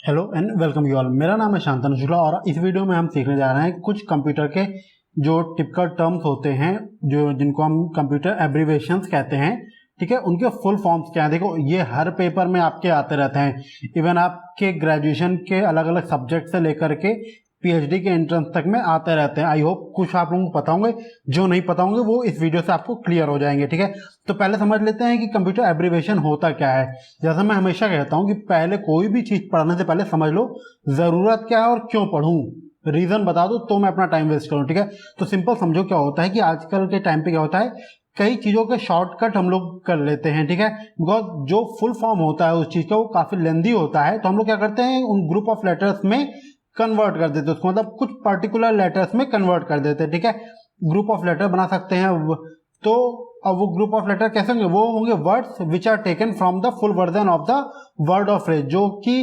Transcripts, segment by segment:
Hello and welcome you all. मेरा नाम है शांतनु शुक्ला और इस वीडियो में हम सीखने जा रहे हैं कुछ कंप्यूटर के जो टिपिकल टर्म्स होते हैं जो जिनको हम कंप्यूटर एब्रीविएशंस कहते हैं। ठीक है, उनके फुल फॉर्म्स क्या है। देखो, ये हर पेपर में आपके आते रहते हैं। इवन आपके ग्रेजुएशन के अलग अलग सब्जेक्ट से लेकर के पीएचडी के एंट्रेंस तक में आते रहते हैं। आई होप कुछ आप लोगों को पता होंगे, जो नहीं पता होंगे वो इस वीडियो से आपको क्लियर हो जाएंगे। ठीक है, तो पहले समझ लेते हैं कि कंप्यूटर एब्रीविएशन होता क्या है। जैसा मैं हमेशा कहता हूं कि पहले कोई भी चीज पढ़ने से पहले समझ लो जरूरत क्या है और क्यों पढ़ूं, रीजन बता दो तो मैं अपना टाइम वेस्ट करूं। ठीक है, तो सिंपल समझो क्या होता है कि आजकल के टाइम पे क्या होता है, कई चीजों के शॉर्टकट हम लोग कर लेते हैं। ठीक है, बिकॉज जो फुल फॉर्म होता है उस चीज का वो काफी लेंदी होता है, तो हम लोग क्या करते हैं उन ग्रुप ऑफ लेटर्स में कन्वर्ट कर देते हैं उसको, मतलब कुछ पर्टिकुलर लेटर्स में कन्वर्ट कर देते हैं। ठीक है, ग्रुप ऑफ लेटर बना सकते हैं। तो अब वो ग्रुप ऑफ लेटर कैसे होंगे, वो होंगे words which are taken from the full version of the word of phrase. जो कि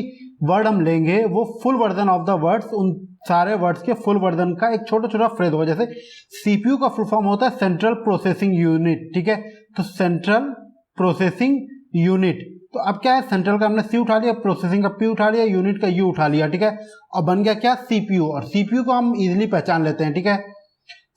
वर्ड हम लेंगे वो full version of the words, उन सारे वर्ड्स के फुल वर्जन का एक छोटा छोटा फ्रेज होगा। जैसे सीपीयू का फुल फॉर्म होता है सेंट्रल प्रोसेसिंग यूनिट। ठीक है, तो सेंट्रल प्रोसेसिंग यूनिट, तो अब क्या है, सेंट्रल का हमने सी उठा लिया, प्रोसेसिंग का पी उठा लिया, यूनिट का यू उठा लिया। ठीक है, और बन गया क्या, सीपीयू। और सीपीयू को हम इजीली पहचान लेते हैं। ठीक है,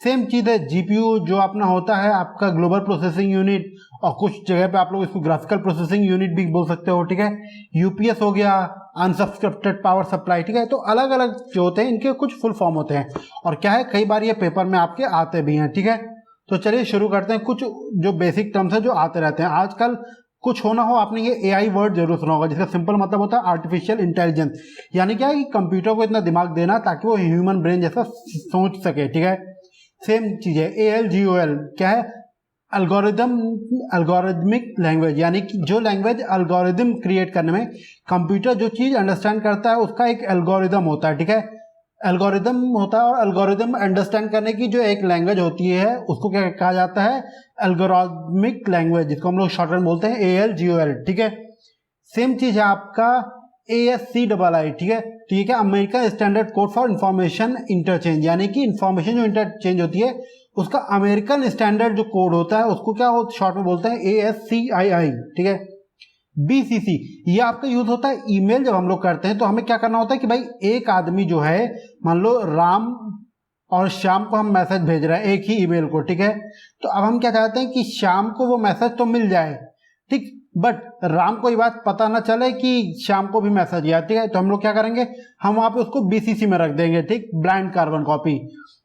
सेम चीज है जीपीयू जो अपना होता है आपका ग्लोबल प्रोसेसिंग यूनिट, और कुछ जगह पे आप लोग इसको ग्राफिकल प्रोसेसिंग यूनिट भी बोल सकते हो। ठीक है, यूपीएस हो गया, अनसब्सक्रिप्टेड पावर सप्लाई। ठीक है, तो अलग अलग जो होते हैं इनके कुछ फुल फॉर्म होते हैं, और क्या है कई बार ये पेपर में आपके आते भी हैं। ठीक है, तो चलिए शुरू करते हैं। कुछ जो बेसिक टर्म्स है जो आते रहते हैं आजकल, कुछ होना हो आपने ये एआई वर्ड जरूर सुना होगा, जिसका सिंपल मतलब होता है आर्टिफिशियल इंटेलिजेंस। यानी क्या है कि कंप्यूटर को इतना दिमाग देना ताकि वो ह्यूमन ब्रेन जैसा सोच सके। ठीक है, सेम चीज है एएलजीओएल, क्या है, अल्गोरिदम, अल्गोरिदमिक लैंग्वेज, यानी कि जो लैंग्वेज अल्गोरिदम क्रिएट करने में कंप्यूटर जो चीज अंडरस्टैंड करता है उसका एक एल्गोरिदम होता है। ठीक है, एल्गोरिदम होता है, और एल्गोरिदम अंडरस्टैंड करने की जो एक लैंग्वेज होती है उसको क्या कहा जाता है, एल्गोरिदमिक लैंग्वेज, जिसको हम लोग शॉर्ट में बोलते हैं एएलजीओएल। ठीक है, सेम चीज है आपका ASCII। ठीक है, तो ये क्या, American standard code for information interchange, यानी कि इंफॉर्मेशन जो इंटरचेंज होती है उसका अमेरिकन स्टैंडर्ड जो कोड होता है उसको क्या शॉर्ट में बोलते हैं ASCII। ठीक है, BCC ये आपका यूज होता है ईमेल जब हम लोग करते हैं, तो हमें क्या करना होता है कि भाई एक आदमी जो है, मान लो राम और श्याम को हम मैसेज भेज रहे हैं एक ही ईमेल को। ठीक है, तो अब हम क्या चाहते हैं कि श्याम को वो मैसेज तो मिल जाए, ठीक, बट राम को ये बात पता ना चले कि श्याम को भी मैसेज गया। ठीक है, तो हम लोग क्या करेंगे, हम वहां पे उसको BCC में रख देंगे। ठीक, ब्लाइंड कार्बन कॉपी,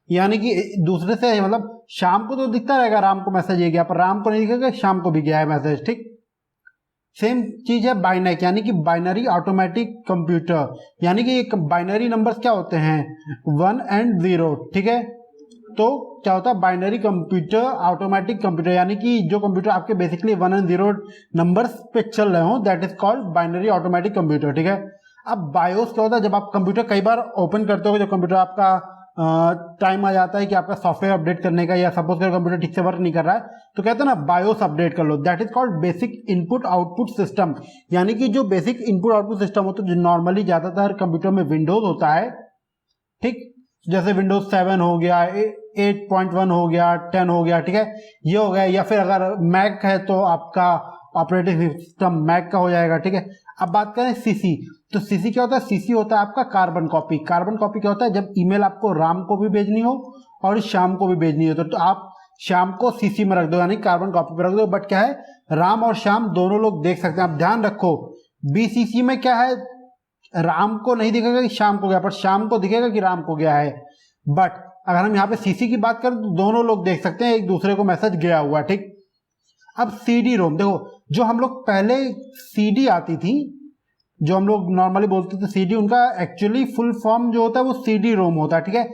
यानी कि दूसरे से, मतलब शाम को तो दिखता रहेगा राम को मैसेज ये गया, पर राम को नहीं दिखेगा शाम को भी गया है मैसेज। ठीक, सेम चीज है बाइनरी, यानी कि बाइनरी ऑटोमेटिक कंप्यूटर, यानी कि बाइनरी नंबर्स क्या होते हैं, 1 और 0। ठीक है, तो क्या होता है बाइनरी कंप्यूटर, ऑटोमेटिक कंप्यूटर, यानी कि जो कंप्यूटर आपके बेसिकली 1 और 0 नंबर्स पे चल रहे हो, that is called binary automatic computer. ठीक है, अब बायोस क्या होता है, जब आप कंप्यूटर कई बार ओपन करते हो, जब कंप्यूटर आपका टाइम आ जाता है कि आपका सॉफ्टवेयर अपडेट करने का, या सपोज करो कंप्यूटर ठीक से वर्क नहीं कर रहा है, तो कहते हैं ना बायोस अपडेट कर लो, that is called basic input output system. यानी कि जो बेसिक इनपुट आउटपुट सिस्टम होता है जो नॉर्मली ज्यादातर कंप्यूटर में विंडोज होता है, ठीक, जैसे विंडोज 7 हो गया, 8.1 हो गया, 10 हो गया। ठीक है, ये हो गया, या फिर अगर मैक है तो आपका ऑपरेटिंग सिस्टम मैक का हो जाएगा। ठीक है, अब बात करें सीसी, तो सीसी क्या होता है, सीसी होता है आपका कार्बन कॉपी। कार्बन कॉपी क्या होता है, जब ईमेल आपको राम को भी भेजनी हो और शाम को भी भेजनी हो तो आप शाम को सीसी में रख दो, यानी कार्बन कॉपी पर रख दो। बट क्या है, राम और शाम दोनों लोग देख सकते हैं। आप ध्यान रखो BCC में क्या है, राम को नहीं दिखेगा कि शाम को गया, पर शाम को दिखेगा कि राम को गया है। बट अगर हम यहाँ पे सीसी की बात करें तो दोनों लोग देख सकते हैं एक दूसरे को मैसेज गया हुआ। ठीक, अब CD रोम देखो, जो हम लोग पहले CD आती थी, जो हम लोग नॉर्मली बोलते थे CD, उनका एक्चुअली फुल फॉर्म जो होता है वो CD रोम होता है। ठीक है,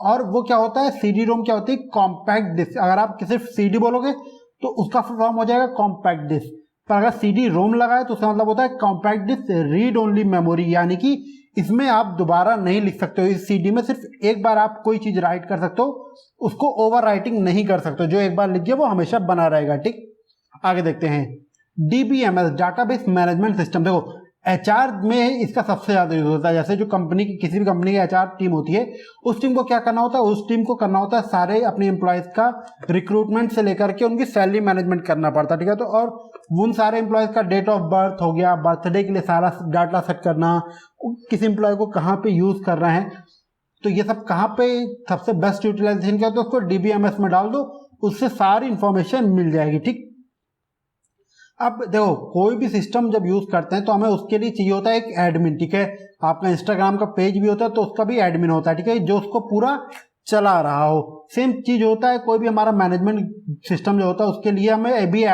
और वो क्या होता है, CD रोम क्या होती है, कॉम्पैक्ट डिस्क। अगर आप सिर्फ CD बोलोगे तो उसका फुल फॉर्म हो जाएगा कॉम्पैक्ट डिस्क, पर अगर CD रोम लगाए तो उसका मतलब होता है compact disc read only memory, यानी कि इसमें आप दोबारा नहीं लिख सकते हो। इस CD में सिर्फ एक बार आप कोई चीज राइट कर सकते हो, उसको ओवर राइटिंग नहीं कर सकते। जो एक बार लिख गया वो हमेशा बना रहेगा। ठीक, आगे देखते हैं DBMS, डाटाबेस मैनेजमेंट सिस्टम। देखो एचआर में इसका सबसे ज्यादा यूज होता है। जैसे जो कंपनी की किसी भी कंपनी की एचआर टीम होती है, उस टीम को क्या करना होता है, उस टीम को करना होता है सारे अपने एम्प्लॉयज का रिक्रूटमेंट से लेकर के उनकी सैलरी मैनेजमेंट करना पड़ता है, ठीक है। तो और उन सारे एम्प्लॉयज का डेट ऑफ बर्थ हो गया, बर्थडे के लिए सारा डाटा सेट करना, किस एम्प्लॉय को कहाँ पे यूज कर रहे हैं, तो ये सब कहाँ पे सबसे बेस्ट यूटिलाइजेशन क्या होता है, उसको डीबीएमएस में डाल दो, उससे सारी इंफॉर्मेशन मिल जाएगी, ठीक। अब देखो कोई भी सिस्टम जब यूज करते हैं तो हमें उसके लिए चाहिए होता है एक एडमिन, ठीक है। आपका इंस्टाग्राम का पेज भी होता है तो उसका भी एडमिन होता है, ठीक है, जो उसको पूरा चला रहा हो। सेम चीज होता है कोई भी हमारा मैनेजमेंट सिस्टम जो होता है उसके लिए हमें भी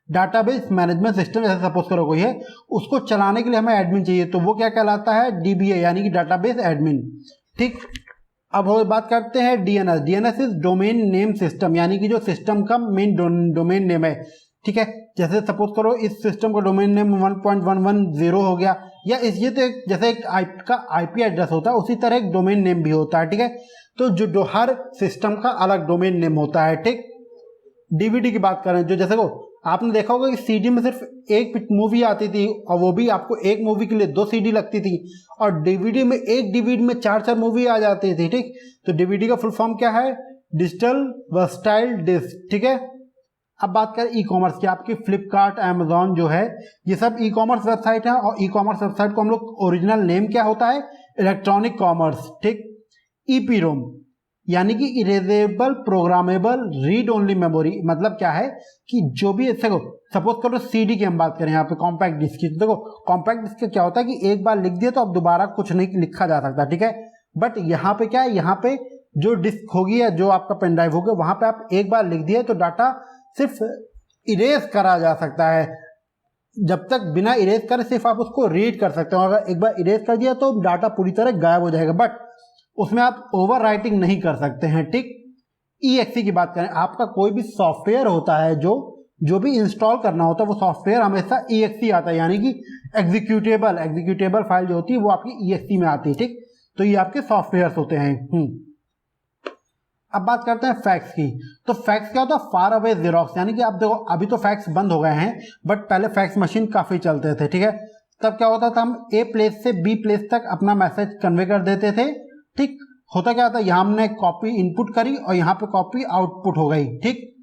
डाटाबेस मैनेजमेंट सिस्टम, जैसे सपोज करो कोई है, उसको चलाने के लिए हमें एडमिन चाहिए, तो वो क्या कहलाता है, डीबीए यानी कि डाटाबेस एडमिन, ठीक। अब वो बात करते हैं DNS. DNS is domain name system, यानी कि जो सिस्टम का मेन डोमेन नेम है, ठीक है। जैसे सपोज करो इस सिस्टम का डोमेन नेम 1.110 हो गया, या इस ये तो जैसे एक आईपी एड्रेस होता है उसी तरह एक डोमेन नेम भी होता है, ठीक है। तो जो हर सिस्टम का अलग डोमेन नेम होता है, ठीक। डीवीडी की बात करें, जो जैसे को आपने देखा होगा कि सीडी में सिर्फ एक मूवी आती थी, और वो भी आपको एक मूवी के लिए 2 सीडी लगती थी, और डीवीडी में एक डीवीडी में 4 मूवी आ जाती थी, ठीक। तो डीवीडी का फुल फॉर्म क्या है, डिजिटल वर्सटाइल डिस्क, ठीक है। अब बात करें ई कॉमर्स की, आपकी फ्लिपकार्ट, अमेजॉन जो है, ये सब ई कॉमर्स वेबसाइट है, और ई कॉमर्स वेबसाइट को हम लोग ओरिजिनल नेम क्या होता है, इलेक्ट्रॉनिक कॉमर्स, ठीक। ईपीरोम यानी कि erasable programmable read only memory, मतलब क्या है कि जो भी देखो सपोज करो सीडी की हम बात करें यहाँ पे कॉम्पैक्ट डिस्क की, तो देखो कॉम्पैक्ट डिस्क क्या होता है कि एक बार लिख दिया तो अब दोबारा कुछ नहीं लिखा जा सकता, ठीक है। बट यहाँ पे क्या है, यहाँ पे जो डिस्क होगी या जो आपका पेन ड्राइव होगा वहां पे आप एक बार लिख दिया तो डाटा सिर्फ इरेज करा जा सकता है, जब तक बिना इरेज करे सिर्फ आप उसको रीड कर सकते हो। अगर एक बार इरेज कर दिया तो डाटा पूरी तरह गायब हो जाएगा, बट उसमें आप ओवर राइटिंग नहीं कर सकते हैं, ठीक। ईएक्सी की बात करें, आपका कोई भी सॉफ्टवेयर होता है जो भी इंस्टॉल करना होता है वो सॉफ्टवेयर हमेशा ईएक्सी आता है, यानी कि एग्जीक्यूटेबल फाइल जो होती है वो आपकी ईएक्सी में आती है, ठीक। तो ये आपके सॉफ्टवेयर होते हैं। अब बात करते हैं फैक्स की। तो फैक्स क्या होता है, फार अवे जेरोक्स, यानी कि आप देखो अभी तो फैक्स बंद हो गए हैं, बट पहले फैक्स मशीन काफी चलते थे, ठीक है। तब क्या होता था, हम ए प्लेस से बी प्लेस तक अपना मैसेज कन्वे कर देते थे, ठीक। होता क्या था, यहाँ हमने कॉपी इनपुट करी और यहाँ पे कॉपी आउटपुट हो गई, ठीक।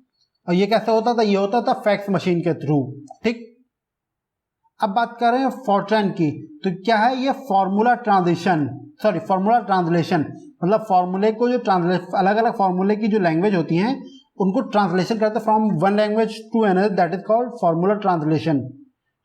और ये कैसे होता था, ये होता था फैक्स मशीन के थ्रू, ठीक। अब बात कर रहे हैं फॉर्ट्रैन की, तो क्या है ये फॉर्मूला ट्रांसलेशन, मतलब फॉर्मूले को जो अलग अलग फॉर्मूले की जो लैंग्वेज होती हैं उनको ट्रांसलेशन करते हैं from one language to another, that is called formula translation,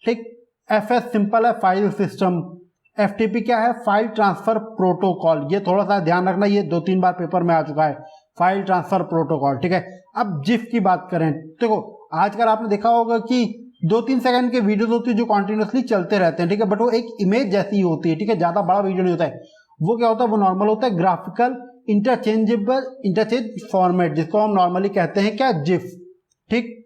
ठीक। एफएस सिंपल है फाइल सिस्टम, एफटीपी क्या है, फाइल ट्रांसफर प्रोटोकॉल, ये थोड़ा सा ध्यान रखना, ये 2-3 बार पेपर में आ चुका है, फाइल ट्रांसफर प्रोटोकॉल, ठीक है। अब जिफ की बात करें, देखो आजकल आपने देखा होगा कि 2-3 सेकंड के वीडियोस होती है जो कॉन्टिन्यूसली चलते रहते हैं, ठीक है, बट वो एक इमेज जैसी होती है, ठीक है, ज्यादा बड़ा वीडियो नहीं होता है। वो क्या होता है, वो नॉर्मल होता है ग्राफिकल इंटरचेंज फॉर्मेट, जिसको हम नॉर्मली कहते हैं क्या, जिफ, ठीक।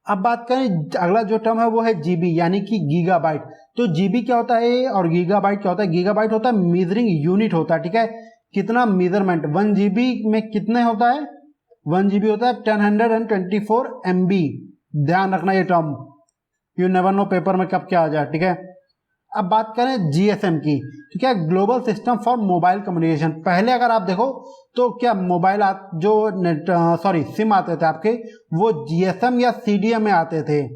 अब बात करें अगला जो टर्म है वो है जीबी, यानी कि गीगाबाइट। तो जीबी क्या होता है और गीगाबाइट क्या होता है, गीगाबाइट होता है मेजरिंग यूनिट होता है, ठीक है, कितना मेजरमेंट, 1 जीबी में कितने होता है, 1 जीबी होता है 1024 MB, ध्यान रखना ये term, you never know paper में कब क्या आ जाए, ठीक है। अब बात करें जीएसएम की, तो क्या global system for mobile communication. पहले अगर आप देखो तो क्या मोबाइल जो सिम आते थे आपके, वो जीएसएम या सीडीएम में आते थे,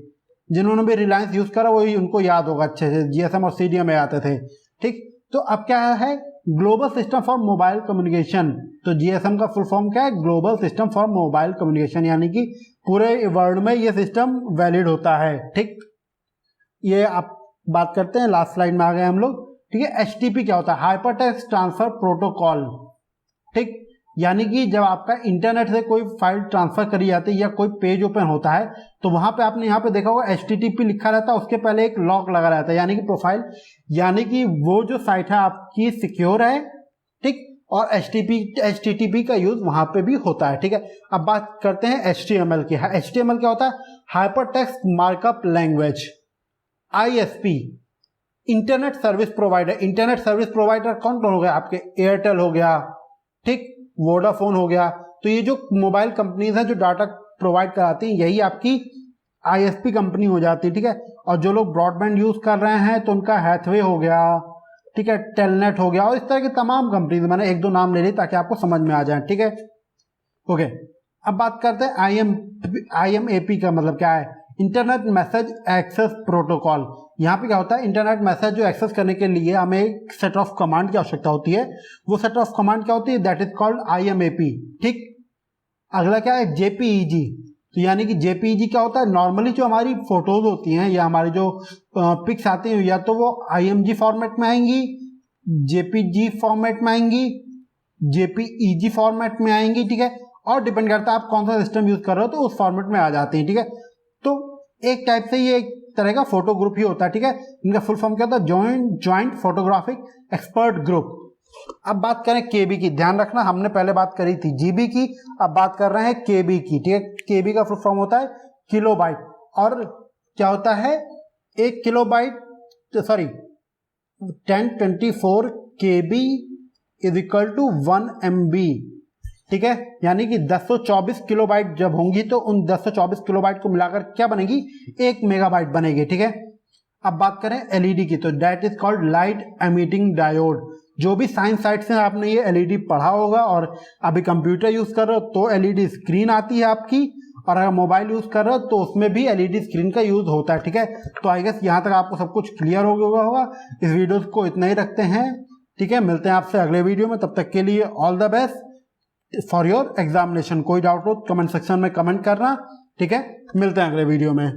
जिन्होंने भी रिलायंस यूज करा वही उनको याद होगा अच्छे से, जीएसएम और सीडीएम में आते थे, ठीक। तो अब क्या है, global system for mobile communication, तो जीएसएम का फुल फॉर्म क्या है, global system for mobile communication, यानी कि पूरे वर्ल्ड में ये सिस्टम वैलिड होता है, ठीक। ये आप बात करते हैं, लास्ट स्लाइड में आ गए हम लोग, ठीक है। एचटीपी क्या होता है, हाइपरटेक्स्ट ट्रांसफर प्रोटोकॉल, ठीक, यानी कि जब आपका इंटरनेट से कोई फाइल ट्रांसफर करी जाती है या कोई पेज ओपन होता है तो वहां पे आपने यहाँ पे देखा होगा HTTP लिखा रहता है, उसके पहले एक लॉक लगा रहता है, यानी कि प्रोफाइल, यानी कि वो जो साइट है आपकी सिक्योर है, ठीक। और HTTP का यूज वहां पे भी होता है, ठीक है। अब बात करते हैं HTML की। HTML क्या होता है, hypertext markup language, ISP, internet service provider. Internet service provider कौन कौन हो गया, आपके एयरटेल हो गया, ठीक, वोडाफोन हो गया। तो ये जो मोबाइल कंपनीज हैं जो डाटा प्रोवाइड कराती हैं, यही आपकी ISP कंपनी हो जाती है, ठीक है। और जो लोग ब्रॉडबैंड यूज कर रहे हैं तो उनका हैथवे हो गया, ठीक है, टेलनेट हो गया, और इस तरह की तमाम कंपनीज, मैंने एक दो नाम ले ली ताकि आपको समझ में आ जाए, ठीक है। ओके, अब बात करते हैं IMAP का मतलब क्या है, इंटरनेट मैसेज एक्सेस प्रोटोकॉल। यहाँ पे क्या होता है, इंटरनेट मैसेज जो एक्सेस करने के लिए हमें एक सेट ऑफ कमांड की आवश्यकता होती है, वो सेट ऑफ कमांड क्या होती है, दैट इज कॉल्ड IMAP, ठीक। अगला क्या है, JPEG। तो यानी कि JPEG क्या होता है, नॉर्मली जो हमारी फोटोज होती हैं या हमारी जो पिक्स आती हैं या तो वो IMG फॉर्मेट में आएंगी, JPG फॉर्मेट में आएंगी, JPEG फॉर्मेट में आएंगी, ठीक है, और डिपेंड करता है आप कौन सा सिस्टम यूज कर रहे हो तो उस फॉर्मेट में आ जाती हैं, ठीक है। तो एक टाइप से ये एक तरह का फोटो ग्रुप ही होता है, ठीक है। इनका फुल फॉर्म क्या होता है, जॉइंट फोटोग्राफिक एक्सपर्ट ग्रुप। अब बात करें KB की, ध्यान रखना हमने पहले बात करी थी GB की, अब बात कर रहे हैं KB की, ठीक है। KB का फुल फॉर्म होता है किलोबाइट, और क्या होता है, 1 kilobyte, sorry 1024 KB is equal to 1 MB, ठीक है। यानी कि 1024 किलोबाइट जब होंगी तो उन 1024 किलोबाइट को मिलाकर क्या बनेगी, 1 मेगाबाइट बनेगी, ठीक है। अब बात करें LED की, तो that is called light emitting diode. जो भी साइंस साइड से आपने ये LED पढ़ा होगा और अभी कंप्यूटर यूज कर रहे हो तो LED स्क्रीन आती है आपकी, और अगर मोबाइल यूज कर रहे हो तो उसमें भी LED स्क्रीन का यूज होता है, ठीक है। तो आई गेस यहाँ तक आपको सब कुछ क्लियर हो गया होगा। इस वीडियो को इतना ही रखते हैं, ठीक है। मिलते हैं आपसे अगले वीडियो में, तब तक के लिए all the best for your examination. कोई डाउट हो कमेंट सेक्शन में कमेंट करना, ठीक है। मिलते हैं अगले वीडियो में।